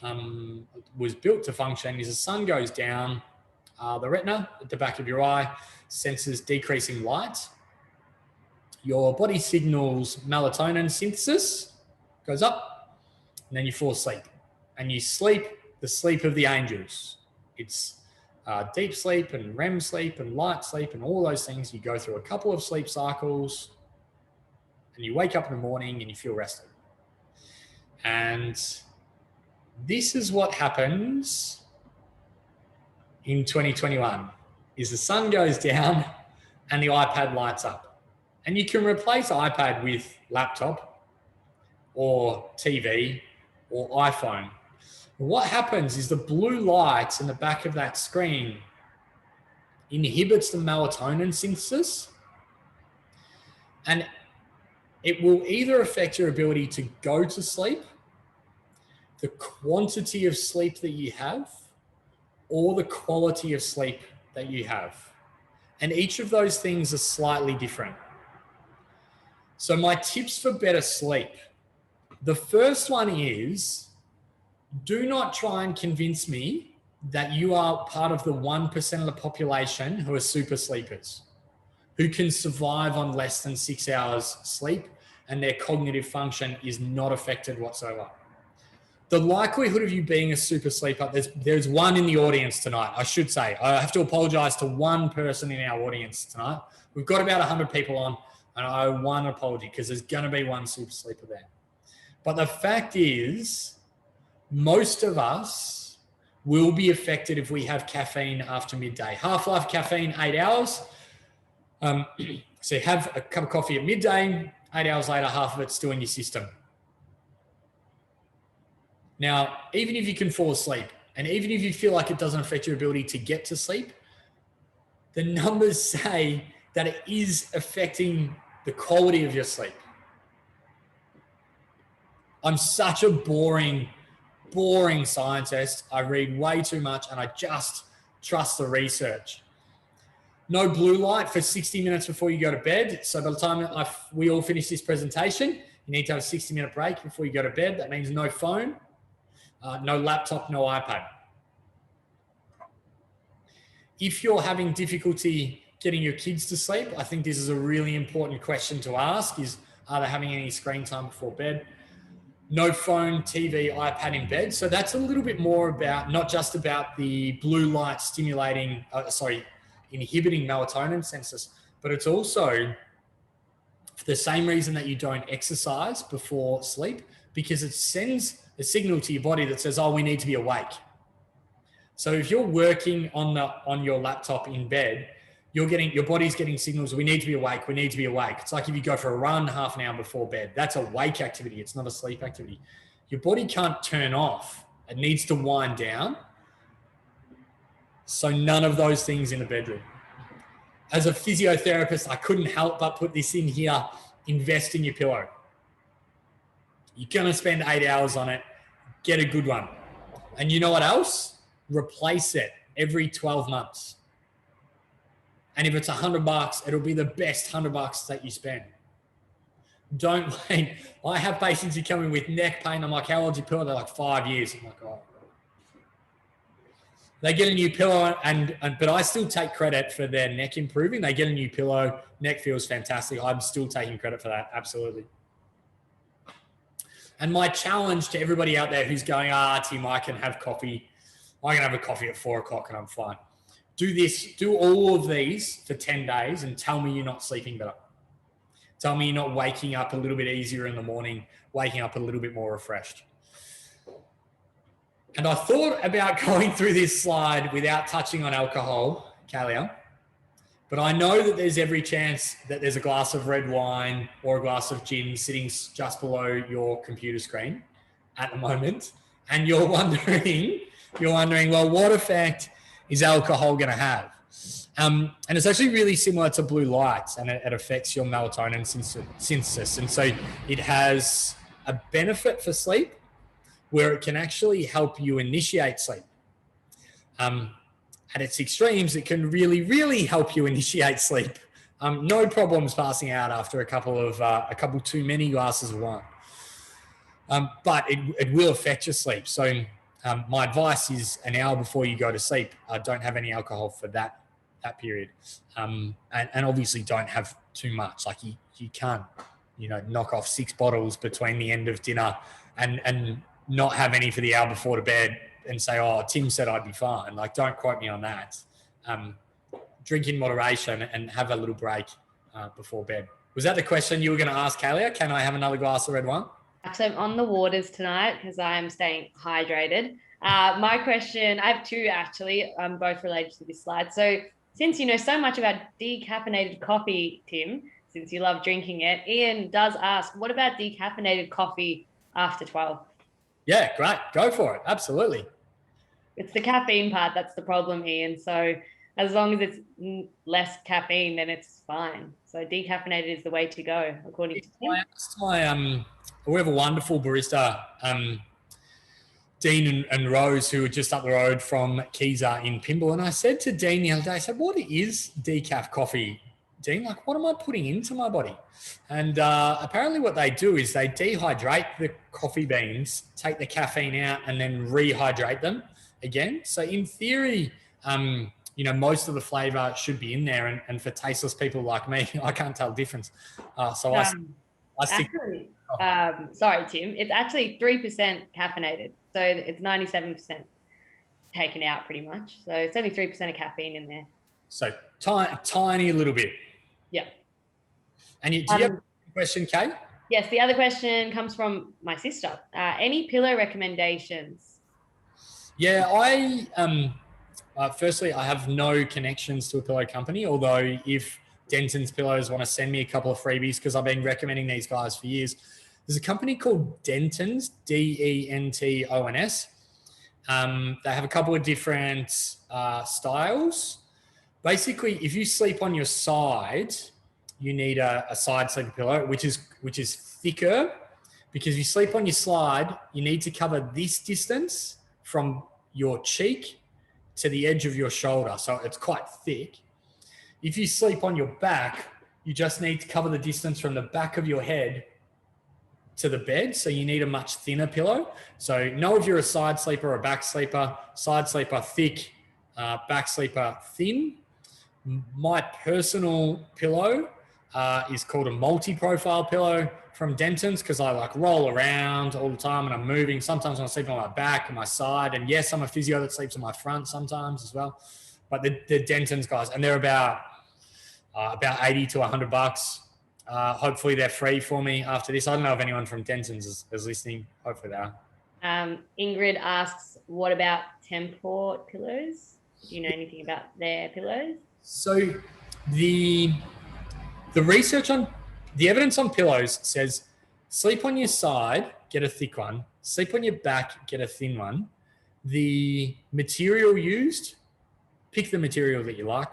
was built to function is the sun goes down, the retina at the back of your eye senses decreasing light. Your body signals melatonin synthesis, goes up, and then you fall asleep. And you sleep the sleep of the angels. It's deep sleep and REM sleep and light sleep and all those things. You go through a couple of sleep cycles and you wake up in the morning and you feel rested. And this is what happens in 2021, is the sun goes down and the iPad lights up. And you can replace iPad with laptop or TV or iPhone. What happens is the blue light in the back of that screen inhibits the melatonin synthesis, and it will either affect your ability to go to sleep, the quantity of sleep that you have, or the quality of sleep that you have. And each of those things are slightly different. So my tips for better sleep. The first one is, do not try and convince me that you are part of the 1% of the population who are super sleepers, who can survive on less than 6 hours sleep and their cognitive function is not affected whatsoever. The likelihood of you being a super sleeper, there's one in the audience tonight, I should say. I have to apologize to one person in our audience tonight. We've got about 100 people on, and I owe one apology because there's going to be one super sleeper there. But the fact is, most of us will be affected if we have caffeine after midday. Half-life caffeine, 8 hours. So you have a cup of coffee at midday, 8 hours later, half of it's still in your system. Now, even if you can fall asleep, and even if you feel like it doesn't affect your ability to get to sleep, the numbers say that it is affecting the quality of your sleep. I'm such a boring scientist. I read way too much and I just trust the research. No blue light for 60 minutes before you go to bed. So by the time we all finish this presentation, you need to have a 60-minute break before you go to bed. That means no phone. No laptop, no iPad. If you're having difficulty getting your kids to sleep, I think this is a really important question to ask is, are they having any screen time before bed? no phone, TV, iPad in bed. So that's a little bit more about, not just about the blue light stimulating, inhibiting melatonin synthesis, but it's also for the same reason that you don't exercise before sleep, because it sends a signal to your body that says, oh, we need to be awake. So if you're working on your laptop in bed, your body's getting signals, we need to be awake, we need to be awake. It's like if you go for a run half an hour before bed, that's a wake activity, it's not a sleep activity. Your body can't turn off, it needs to wind down. So none of those things in the bedroom. As a physiotherapist, I couldn't help but put this in here. Invest in your pillow. You're going to spend 8 hours on it. Get a good one. And you know what else? Replace it every 12 months. And if it's $100, it'll be the best $100 that you spend. Don't wait. I have patients who come in with neck pain. I'm like, how old's your pillow? They're like 5 years. I'm like, oh. They get a new pillow, but I still take credit for their neck improving. They get a new pillow, neck feels fantastic. I'm still taking credit for that, absolutely. And my challenge to everybody out there who's going, Tim, I can have coffee. I can have a coffee at 4 o'clock and I'm fine. Do all of these for 10 days and tell me you're not sleeping better. Tell me you're not waking up a little bit easier in the morning, waking up a little bit more refreshed. And I thought about going through this slide without touching on alcohol, Kaelia, but I know that there's every chance that there's a glass of red wine or a glass of gin sitting just below your computer screen at the moment. And you're wondering, well, what effect is alcohol going to have? And it's actually really similar to blue lights, and it affects your melatonin synthesis. And so it has a benefit for sleep, where it can actually help you initiate sleep. At its extremes, it can really, really help you initiate sleep. No problems passing out after a couple too many glasses of wine. But it will affect your sleep. So my advice is an hour before you go to sleep, don't have any alcohol for that period. And obviously don't have too much. Like you can't, knock off 6 bottles between the end of dinner and not have any for the hour before to bed and say, oh, Tim said I'd be fine. Like, don't quote me on that. Drink in moderation and have a little break before bed. Was that the question you were going to ask, Kaelia? Can I have another glass of red wine? So I'm on the waters tonight because I'm staying hydrated. My question, I have 2 actually, both related to this slide. So since you know so much about decaffeinated coffee, Tim, since you love drinking it, Ian does ask, what about decaffeinated coffee after 12? Yeah, great. Go for it. Absolutely. It's the caffeine part that's the problem, Ian. So as long as it's less caffeine, then it's fine. So decaffeinated is the way to go, according to Tim. We have a wonderful barista, Dean and Rose, who are just up the road from Kieser in Pymble. And I said to Dean the other day, I said, what is decaf coffee, Dean? Like, what am I putting into my body? And apparently what they do is they dehydrate the coffee beans, take the caffeine out, and then rehydrate them again. So in theory, most of the flavor should be in there. And for tasteless people like me, I can't tell the difference. I stick. Actually, sorry, Tim. It's actually 3% caffeinated. So it's 97% taken out pretty much. So it's only 3% of caffeine in there. So tiny little bit. Yeah. And do you have a question, Kate? Yes, the other question comes from my sister. Any pillow recommendations? Yeah, firstly, I have no connections to a pillow company, although if Denton's Pillows want to send me a couple of freebies, because I've been recommending these guys for years. There's a company called Denton's, Dentons. They have a couple of different styles. Basically, if you sleep on your side, you need a side sleeping pillow, which is thicker, because if you sleep on your side, you need to cover this distance from your cheek to the edge of your shoulder. So it's quite thick. If you sleep on your back, you just need to cover the distance from the back of your head to the bed. So you need a much thinner pillow. So know if you're a side sleeper or a back sleeper. Side sleeper thick, back sleeper thin. My personal pillow is called a multi-profile pillow from Denton's, because I like roll around all the time and I'm moving. Sometimes I'm sleeping on my back and my side. And yes, I'm a physio that sleeps on my front sometimes as well. But the Denton's guys, and they're about 80 to $100. Hopefully they're free for me after this. I don't know if anyone from Denton's is listening. Hopefully they are. Ingrid asks, what about Temport pillows? Do you know anything about their pillows? So the research on the evidence on pillows says sleep on your side, get a thick one. Sleep on your back, get a thin one. The material used, pick the material that you like.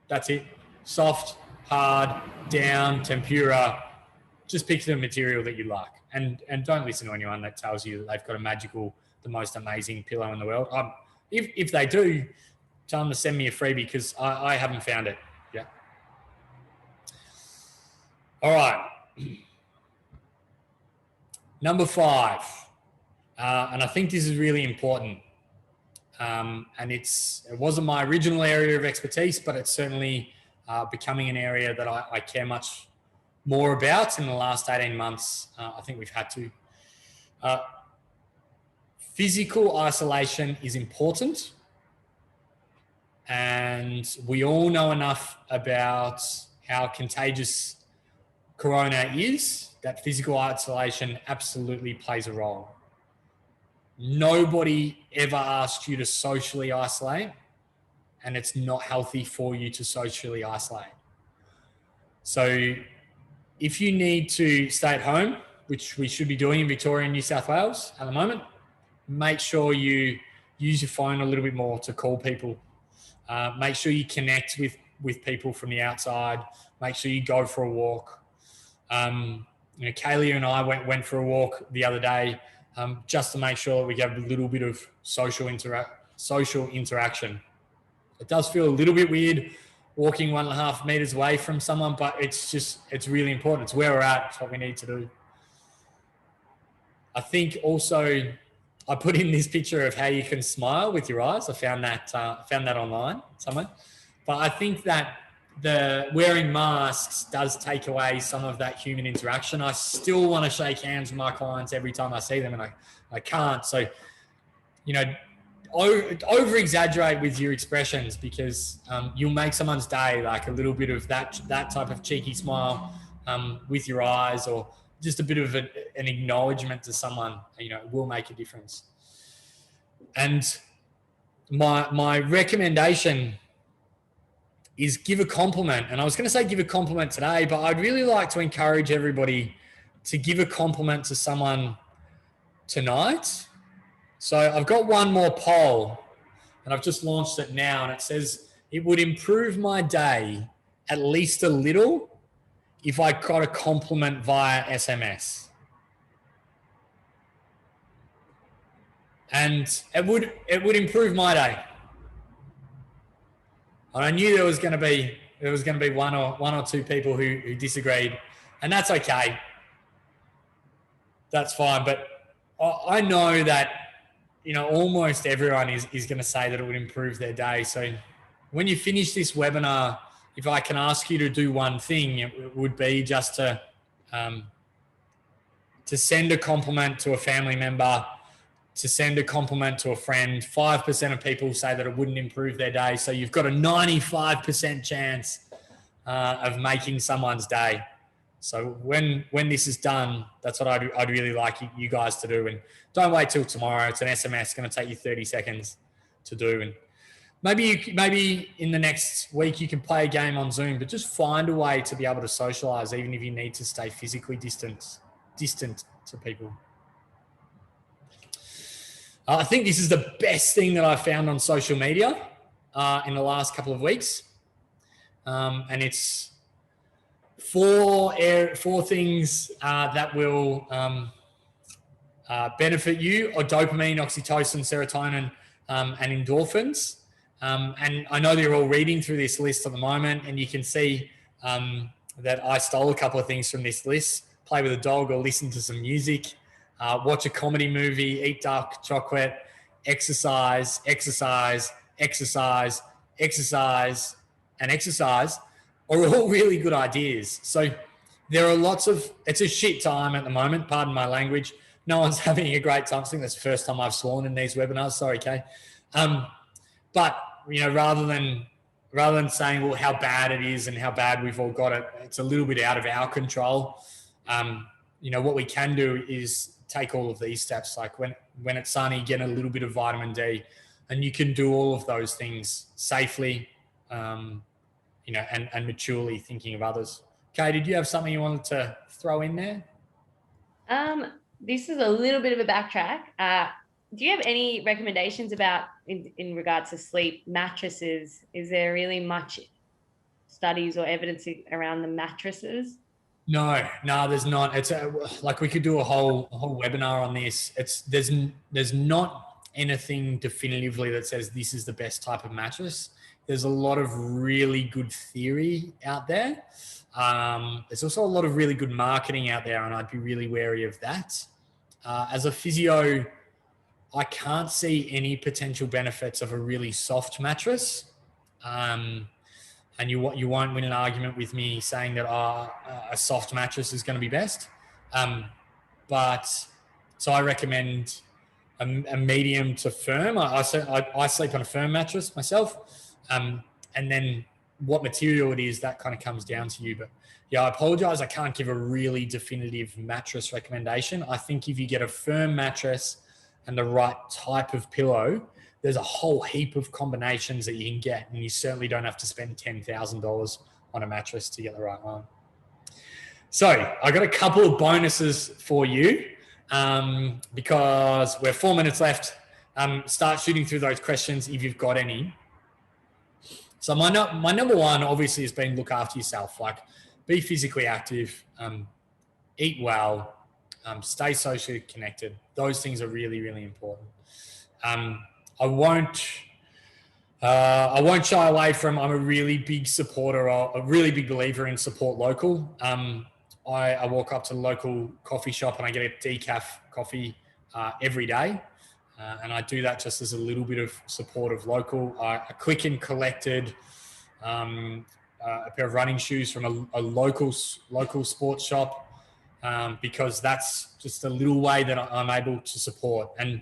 That's it. Soft, hard, down, tempura. Just pick the material that you like. And don't listen to anyone that tells you that they've got the most amazing pillow in the world. If they do, tell them to send me a freebie, because I haven't found it yet. All right. Number 5. And I think this is really important. And it wasn't my original area of expertise, but it's certainly becoming an area that I care much more about in the last 18 months. I think we've had to. Physical isolation is important. And we all know enough about how contagious corona is, that physical isolation absolutely plays a role. Nobody ever asked you to socially isolate, and it's not healthy for you to socially isolate. So if you need to stay at home, which we should be doing in Victoria and New South Wales at the moment, make sure you use your phone a little bit more to call people. Make sure you connect with people from the outside. Make sure you go for a walk. Kaelia and I went for a walk the other day, just to make sure that we get a little bit of social interaction. It does feel a little bit weird walking 1.5 meters away from someone, but it's really important. It's where we're at. It's what we need to do. I think also I put in this picture of how you can smile with your eyes. I found that online somewhere. But I think that the wearing masks does take away some of that human interaction. I still want to shake hands with my clients every time I see them, and I can't. So, over exaggerate with your expressions, because you'll make someone's day. Like a little bit of that type of cheeky smile with your eyes, or just a bit of an acknowledgement to someone, will make a difference. And my recommendation is give a compliment. And I was going to say give a compliment today, but I'd really like to encourage everybody to give a compliment to someone tonight. So I've got one more poll, and I've just launched it now, and it says it would improve my day at least a little if I got a compliment via SMS. And it would improve my day. And I knew there was going to be one or two people who disagreed, and that's okay. That's fine. But I know that, almost everyone is going to say that it would improve their day. So when you finish this webinar, if I can ask you to do one thing, it would be just to send a compliment to a family member, to send a compliment to a friend. 5% of people say that it wouldn't improve their day. So you've got a 95% chance of making someone's day. So when this is done, that's what I'd really like you guys to do. And don't wait till tomorrow. It's an SMS. It's going to take you 30 seconds to do. And maybe in the next week you can play a game on Zoom, but just find a way to be able to socialize, even if you need to stay physically distant to people. I think this is the best thing that I found on social media in the last couple of weeks. And it's four things that will benefit you: or dopamine, oxytocin, serotonin, and endorphins. And I know they're all reading through this list at the moment, and you can see that I stole a couple of things from this list: play with a dog, or listen to some music, watch a comedy movie, eat dark chocolate, exercise, and exercise. are all really good ideas. So there are it's a shit time at the moment, pardon my language. No one's having a great time. I think that's the first time I've sworn in these webinars. Sorry, Kay. But, rather than saying, well, how bad it is and how bad we've all got it, it's a little bit out of our control. What we can do is take all of these steps, like when it's sunny, get a little bit of vitamin D, and you can do all of those things safely, and maturely thinking of others. Kay, did you have something you wanted to throw in there? This is a little bit of a backtrack. Do you have any recommendations about in regards to sleep mattresses? Is there really much studies or evidence around the mattresses? No, there's not. It's like we could do a whole webinar on this. There's not anything definitively that says this is the best type of mattress. There's a lot of really good theory out there. There's also a lot of really good marketing out there, and I'd be really wary of that. As a physio, I can't see any potential benefits of a really soft mattress. And you won't win an argument with me saying that a soft mattress is going to be best. So I recommend a medium to firm. I sleep on a firm mattress myself. And then what material it is, that kind of comes down to you. But yeah, I apologize. I can't give a really definitive mattress recommendation. I think if you get a firm mattress and the right type of pillow, there's a whole heap of combinations that you can get, and you certainly don't have to spend $10,000 on a mattress to get the right one. So I got a couple of bonuses for you because we're 4 minutes left. Start shooting through those questions if you've got any. So my number one obviously has been look after yourself. Like, be physically active, eat well, stay socially connected. Those things are really, really important. I won't shy away from, I'm a really big supporter, or a really big believer in support local. I walk up to the local coffee shop and I get a decaf coffee every day. And I do that just as a little bit of support of local. A quick and collected a pair of running shoes from a local sports shop, because that's just a little way that I'm able to support. And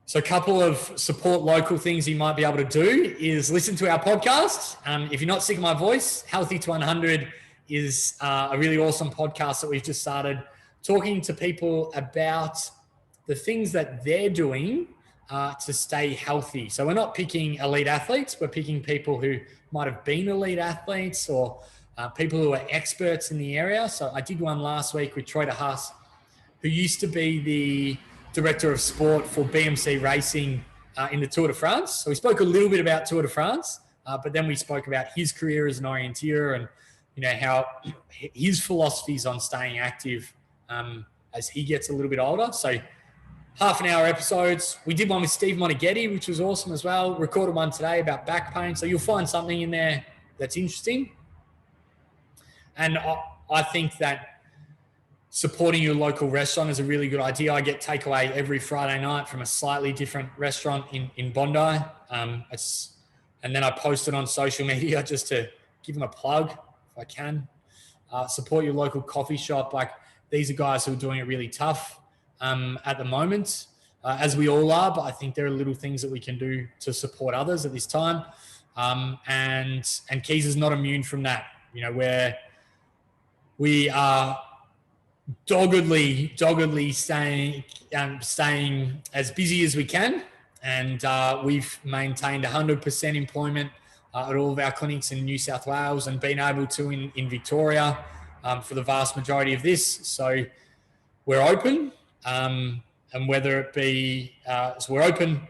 so a couple of support local things you might be able to do is listen to our podcast. If you're not sick of my voice, Healthy2100 is a really awesome podcast that we've just started, talking to people about the things that they're doing to stay healthy. So we're not picking elite athletes. We're picking people who might have been elite athletes, or people who are experts in the area. So I did one last week with Troy DeHaas, who used to be the director of sport for BMC Racing in the Tour de France. So we spoke a little bit about Tour de France, but then we spoke about his career as an orienteer and, how his philosophies on staying active as he gets a little bit older. So half an hour episodes. We did one with Steve Monaghetti, which was awesome as well. Recorded one today about back pain. So you'll find something in there that's interesting. And I think that supporting your local restaurant is a really good idea. I get takeaway every Friday night from a slightly different restaurant in Bondi. And then I post it on social media just to give them a plug if I can. Support your local coffee shop. Like, these are guys who are doing it really tough at the moment, as we all are. But I think there are little things that we can do to support others at this time. And Kieser's not immune from that. Where we are doggedly staying as busy as we can, and we've maintained 100% employment at all of our clinics in New South Wales, and been able to in Victoria for the vast majority of this. So we're open, and whether it be so we're open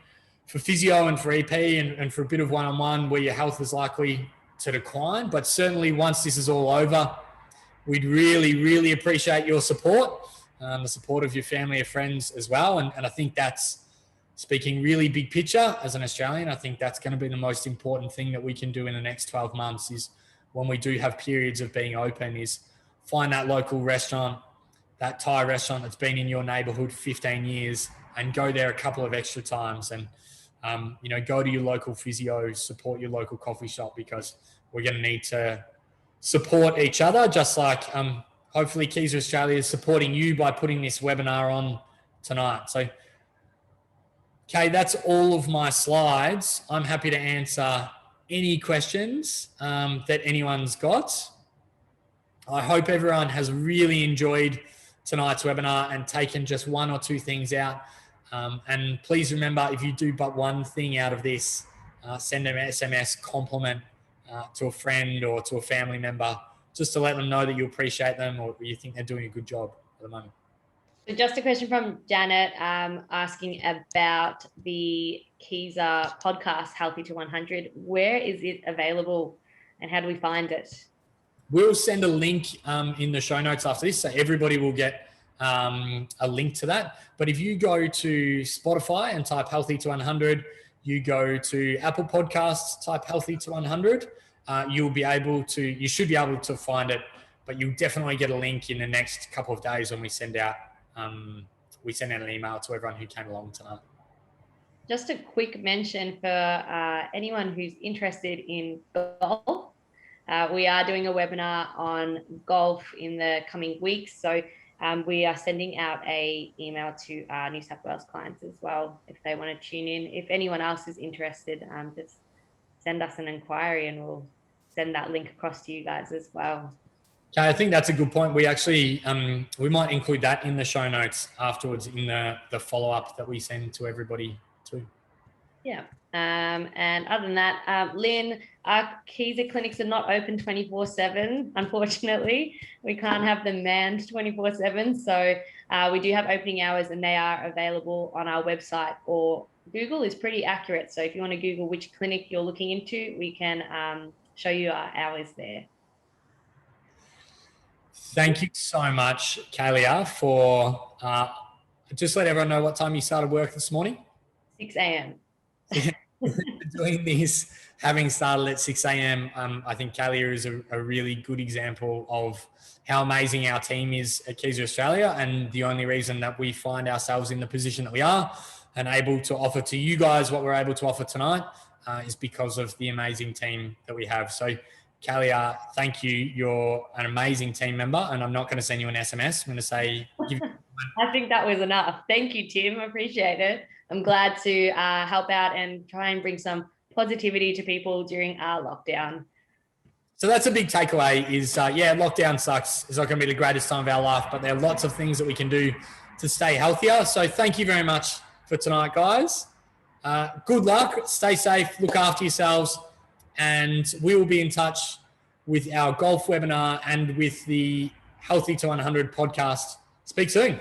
for physio and for EP and for a bit of one-on-one where your health is likely to decline. But certainly once this is all over, we'd really, really appreciate your support, the support of your family or friends as well. And I think that's, speaking really big picture as an Australian, I think that's going to be the most important thing that we can do in the next 12 months is, when we do have periods of being open, is find that local restaurant, that Thai restaurant that's been in your neighborhood 15 years, and go there a couple of extra times, and, go to your local physio, support your local coffee shop, because we're going to need to support each other, just like hopefully Kieser Australia is supporting you by putting this webinar on tonight. So, okay, that's all of my slides. I'm happy to answer any questions that anyone's got. I hope everyone has really enjoyed tonight's webinar and taken just one or two things out. And please remember, if you do but one thing out of this, send them an SMS compliment to a friend or to a family member, just to let them know that you appreciate them or you think they're doing a good job at the moment. So just a question from Janet asking about the Kieser podcast, Healthy2100. Where is it available and how do we find it? We'll send a link in the show notes after this, so everybody will get a link to that. But if you go to Spotify and type Healthy2100, you go to Apple Podcasts, type Healthy2100, you should be able to find it, but you'll definitely get a link in the next couple of days when we send out an email to everyone who came along tonight. Just a quick mention for anyone who's interested in golf. We are doing a webinar on golf in the coming weeks. So we are sending out an email to our New South Wales clients as well, if they want to tune in. If anyone else is interested, just send us an inquiry and we'll send that link across to you guys as well. Okay, I think that's a good point. We actually, we might include that in the show notes afterwards in the follow-up that we send to everybody too. Yeah. And other than that, Lynn, our Kieser clinics are not open 24/7. Unfortunately, we can't have them manned 24/7. So we do have opening hours and they are available on our website, or Google is pretty accurate. So if you want to Google which clinic you're looking into, we can show you our hours there. Thank you so much, Kaelia, for just let everyone know what time you started work this morning. 6 a.m. Doing this, having started at 6 a.m., I think Kaelia is a really good example of how amazing our team is at Kieser Australia, and the only reason that we find ourselves in the position that we are and able to offer to you guys what we're able to offer tonight is because of the amazing team that we have. So, Kaelia, thank you. You're an amazing team member, and I'm not going to send you an SMS. I'm going to say... I think that was enough. Thank you, Tim. I appreciate it. I'm glad to help out and try and bring some positivity to people during our lockdown. So that's a big takeaway is, lockdown sucks. It's not going to be the greatest time of our life, but there are lots of things that we can do to stay healthier. So thank you very much for tonight, guys. Good luck. Stay safe. Look after yourselves. And we will be in touch with our golf webinar and with the Healthy2100 podcast. Speak soon.